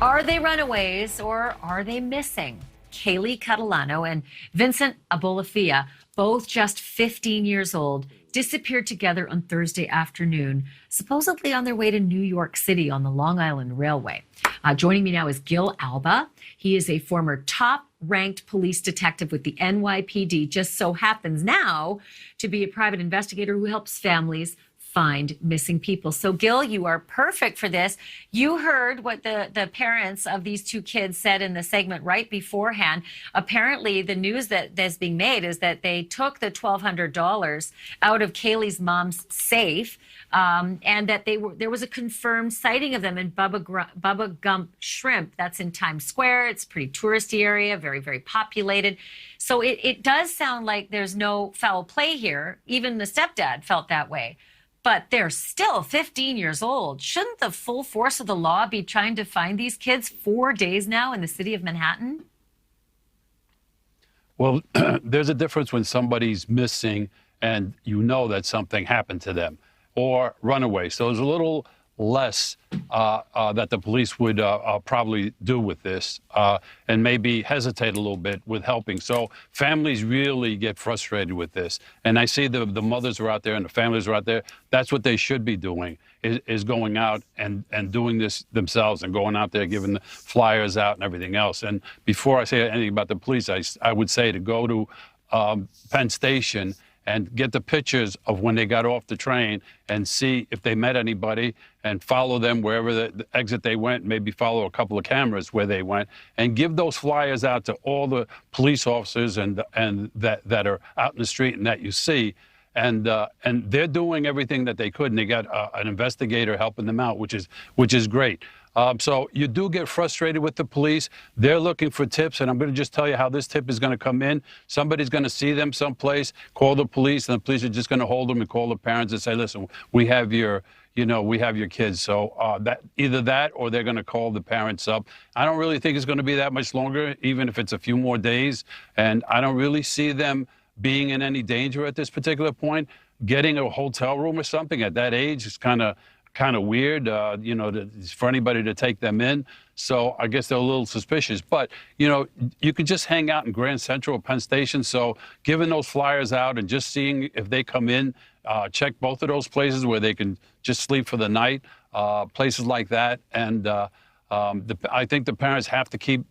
Are they runaways or are they missing? Kaileigh Catalano and Vincent Abolafia, both just 15 years old, disappeared together on Thursday afternoon, supposedly on their way to New York City on the Long Island Railway. Joining me now is Gil Alba. He is a former top-ranked police detective with the NYPD, just so happens now to be a private investigator who helps families find missing people. So, Gil, you are perfect for this. You heard what the parents of these two kids said in the segment right beforehand. Apparently, the news that's being made is that they took the $1,200 out of Kaileigh's mom's safe, and that there was a confirmed sighting of them in Bubba Gump Shrimp. That's in Times Square. It's a pretty touristy area, very, very populated. So it does sound like there's no foul play here. Even the stepdad felt that way. But they're still 15 years old. Shouldn't the full force of the law be trying to find these kids 4 days now in the city of Manhattan? Well, there's a difference when somebody's missing and you know that something happened to them, or runaway. So there's a little less that the police would probably do with this, and maybe hesitate a little bit with helping. So families really get frustrated with this. And I see the mothers are out there and the families are out there. That's what they should be doing, is going out and doing this themselves and going out there, giving the flyers out and everything else. And before I say anything about the police, I would say to go to Penn Station and get the pictures of when they got off the train and see if they met anybody and follow them wherever the exit they went, maybe follow a couple of cameras where they went, and give those flyers out to all the police officers and that are out in the street and that you see. And they're doing everything that they could, and they got an investigator helping them out, which is great. So you do get frustrated with the police. They're looking for tips, and I'm going to just tell you how this tip is going to come in. Somebody's going to see them someplace, call the police, and the police are just going to hold them and call the parents and say, listen, we have your kids. So that either that or they're going to call the parents up. I don't really think it's going to be that much longer, even if it's a few more days. And I don't really see them being in any danger at this particular point. Getting a hotel room or something at that age is kind of weird, for anybody to take them in. So I guess they're a little suspicious. But, you could just hang out in Grand Central or Penn Station. So giving those flyers out and just seeing if they come in, check both of those places where they can just sleep for the night, places like that. And I think the parents have to keep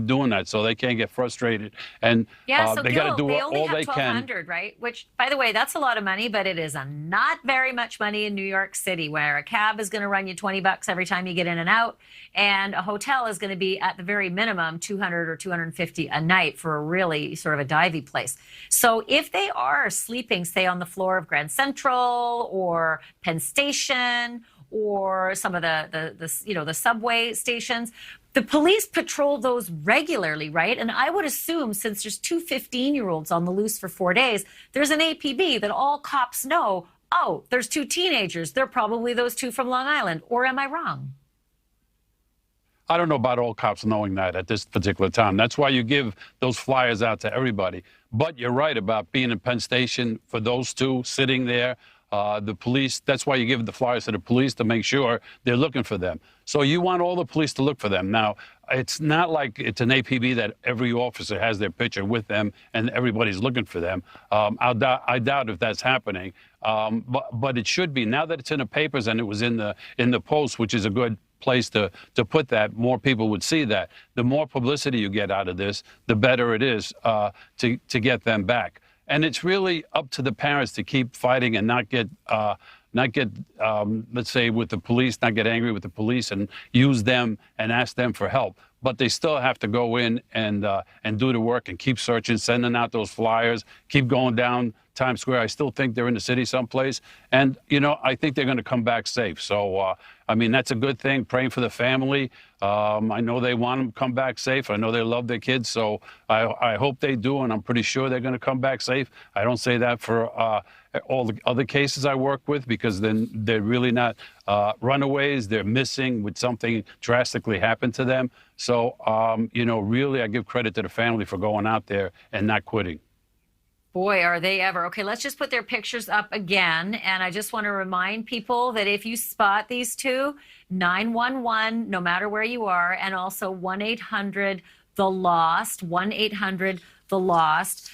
doing that, so they can't get frustrated. And so they got to do all they can. $1,200, right? Which, by the way, that's a lot of money, but it is not very much money in New York City, where a cab is going to run you $20 every time you get in and out, and a hotel is going to be at the very minimum $200 or $250 a night for a really sort of a divey place. So if they are sleeping, say, on the floor of Grand Central or Penn Station, or some of the subway stations, the police patrol those regularly, right? And I would assume, since there's two 15-year-olds on the loose for 4 days, there's an APB that all cops know, oh, there's two teenagers. They're probably those two from Long Island. Or am I wrong? I don't know about all cops knowing that at this particular time. That's why you give those flyers out to everybody. But you're right about being in Penn Station for those two sitting there. The police, that's why you give the flyers to the police, to make sure they're looking for them. So you want all the police to look for them. Now, it's not like it's an APB that every officer has their picture with them and everybody's looking for them. I doubt if that's happening. But it should be. Now that it's in the papers and it was in the Post, which is a good place to put that, more people would see that. The more publicity you get out of this, the better it is to get them back. And it's really up to the parents to keep fighting and not get, let's say, with the police, not get angry with the police and use them and ask them for help. But they still have to go in and do the work and keep searching, sending out those flyers, keep going down Times Square. I still think they're in the city someplace. And, I think they're going to come back safe. So, that's a good thing. Praying for the family. I know they want them to come back safe. I know they love their kids. So I hope they do. And I'm pretty sure they're going to come back safe. I don't say that for all the other cases I work with, because then they're really not runaways. They're missing with something drastically happened to them. So, really, I give credit to the family for going out there and not quitting. Boy, are they ever. Okay, let's just put their pictures up again. And I just want to remind people that if you spot these two, 911, no matter where you are, and also 1-800-THE-LOST, 1-800-THE-LOST.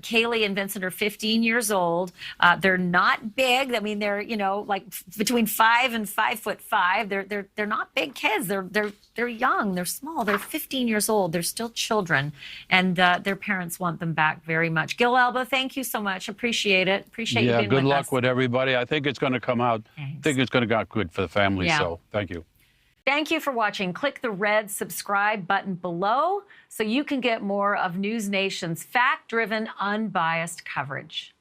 Kaileigh and Vincent are 15 years old. They're not big. I mean, they're, like between 5 and 5'5". They're not big kids. They're young. They're small. They're 15 years old. They're still children, and their parents want them back very much. Gil Alba, thank you so much. Appreciate it. Appreciate you being with us. Yeah, good luck with everybody. I think it's going to come out. Thanks. I think it's going to go out good for the family. Yeah. So thank you. Thank you for watching. Click the red subscribe button below so you can get more of NewsNation's fact-driven, unbiased coverage.